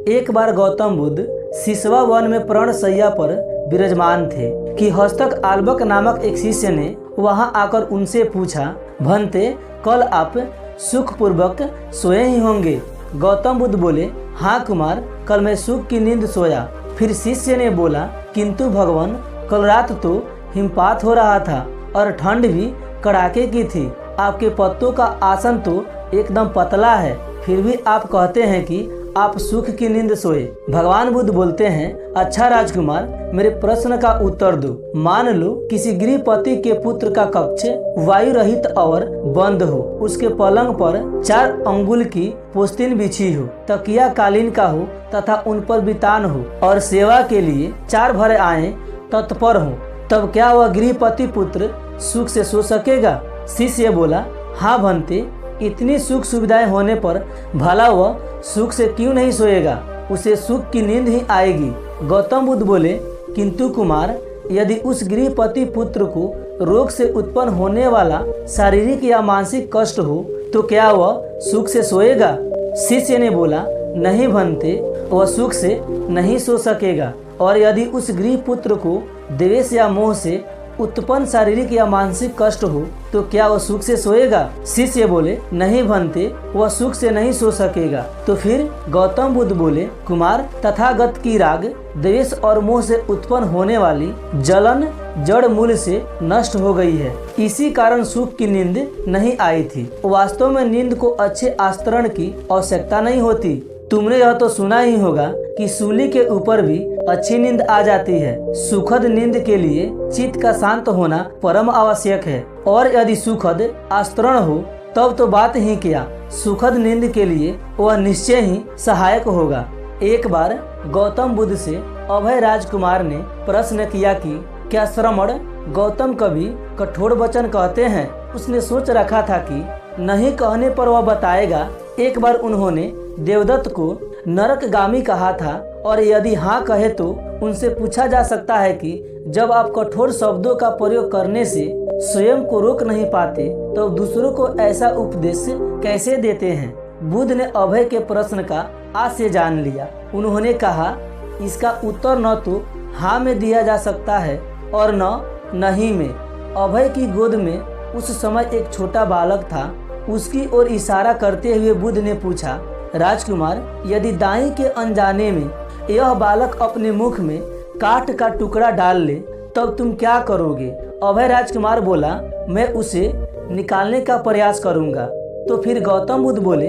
एक बार गौतम बुद्ध सिसवा वन में प्रण शैया पर विराजमान थे कि हस्तक आल्बक नामक एक शिष्य ने वहां आकर उनसे पूछा, भंते कल आप सुखपूर्वक सोए ही होंगे। गौतम बुद्ध बोले, हाँ कुमार, कल मैं सुख की नींद सोया। फिर शिष्य ने बोला, किंतु भगवान, कल रात तो हिमपात हो रहा था और ठंड भी कड़ाके की थी। आपके पत्तों का आसन तो एकदम पतला है, फिर भी आप कहते हैं कि आप सुख की नींद सोए। भगवान बुद्ध बोलते हैं, अच्छा राजकुमार, मेरे प्रश्न का उत्तर दो। मान लो किसी गृहपति के पुत्र का कक्ष वायु रहित और बंद हो, उसके पलंग पर 4 अंगुल की पोस्तीन बिछी हो, तकिया कालीन का हो तथा उन पर बितान हो और सेवा के लिए 4 भरे आए तत्पर हो, तब क्या वह गृहपति पुत्र सुख से सो सकेगा? शिष्य बोला, हाँ भंते, इतनी सुख सुविधाएं होने पर भला वह सुख से क्यों नहीं सोएगा? उसे सुख की नींद ही आएगी। गौतम बुद्ध बोले, किंतु कुमार, यदि उस गृहपति पुत्र को रोग से उत्पन्न होने वाला शारीरिक या मानसिक कष्ट हो तो क्या वह सुख से सोएगा? शिष्य ने बोला, नहीं भंते, वह सुख से नहीं सो सकेगा। और यदि उस गृहपुत्र को द्वेष या मोह से उत्पन्न शारीरिक या मानसिक कष्ट हो तो क्या वह सुख से सोएगा? शिष्य बोले, नहीं भंते, वह सुख से नहीं सो सकेगा। तो फिर गौतम बुद्ध बोले, कुमार, तथागत की राग, द्वेष और मोह से उत्पन्न होने वाली जलन जड़ मूल से नष्ट हो गई है, इसी कारण सुख की नींद नहीं आई थी। वास्तव में नींद को अच्छे आस्तरण की आवश्यकता नहीं होती। तुमने यह तो सुना ही होगा कि सूली के ऊपर भी अच्छी नींद आ जाती है। सुखद नींद के लिए चित्त का शांत होना परम आवश्यक है, और यदि सुखद आस्तरण हो तब तो बात ही क्या, सुखद नींद के लिए वह निश्चय ही सहायक होगा। एक बार गौतम बुद्ध से अभय राजकुमार ने प्रश्न किया कि क्या श्रमण गौतम कभी कठोर वचन कहते हैं? उसने सोच रखा था कि नहीं कहने पर वह बताएगा। एक बार उन्होंने देवदत्त को नरकगामी कहा था, और यदि हाँ कहे तो उनसे पूछा जा सकता है कि जब आप कठोर शब्दों का प्रयोग करने से स्वयं को रोक नहीं पाते तो दूसरों को ऐसा उपदेश कैसे देते हैं? बुद्ध ने अभय के प्रश्न का आज से जान लिया। उन्होंने कहा, इसका उत्तर न तो हाँ में दिया जा सकता है और न नहीं में। अभय की गोद में उस समय एक छोटा बालक था। उसकी ओर इशारा करते हुए बुद्ध ने पूछा, राजकुमार, यदि दाई के अनजाने में यह बालक अपने मुख में काठ का टुकड़ा डाल ले तब तुम क्या करोगे? अभय राजकुमार बोला, मैं उसे निकालने का प्रयास करूंगा। तो फिर गौतम बुद्ध बोले,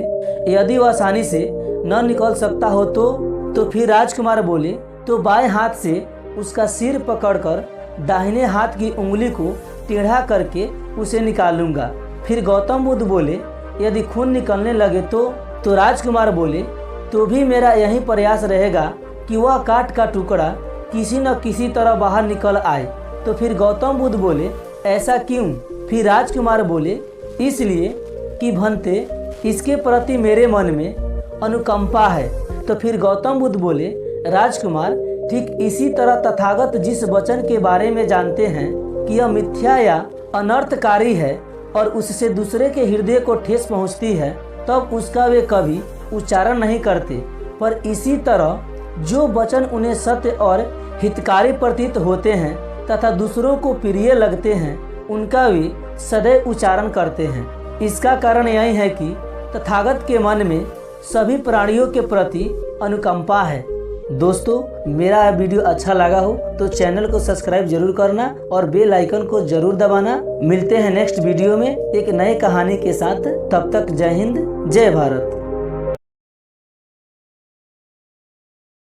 यदि वह आसानी से न निकल सकता हो तो फिर राजकुमार बोले, तो बाएं हाथ से उसका सिर पकड़कर दाहिने हाथ की उंगली को टेढ़ा करके उसे निकालूंगा। फिर गौतम बुद्ध बोले, यदि खून निकलने लगे तो राजकुमार बोले, तो भी मेरा यही प्रयास रहेगा कि वह काठ का टुकड़ा किसी न किसी तरह बाहर निकल आए। तो फिर गौतम बुद्ध बोले, ऐसा क्यों? फिर राजकुमार बोले, इसलिए कि भंते, इसके प्रति मेरे मन में अनुकंपा है। तो फिर गौतम बुद्ध बोले, राजकुमार, ठीक इसी तरह तथागत जिस वचन के बारे में जानते हैं कि यह मिथ्या या अनर्थकारी है और उससे दूसरे के हृदय को ठेस पहुंचती है, तब उसका वे कभी उच्चारण नहीं करते। पर इसी तरह जो वचन उन्हें सत्य और हितकारी प्रतीत होते हैं तथा दूसरों को प्रिय लगते हैं, उनका वे सदैव उच्चारण करते हैं। इसका कारण यही है कि तथागत के मन में सभी प्राणियों के प्रति अनुकंपा है। दोस्तों, मेरा वीडियो अच्छा लगा हो तो चैनल को सब्सक्राइब जरूर करना और बेल आइकन को जरूर दबाना। मिलते हैं नेक्स्ट वीडियो में एक नई कहानी के साथ। तब तक जय हिंद, जय भारत।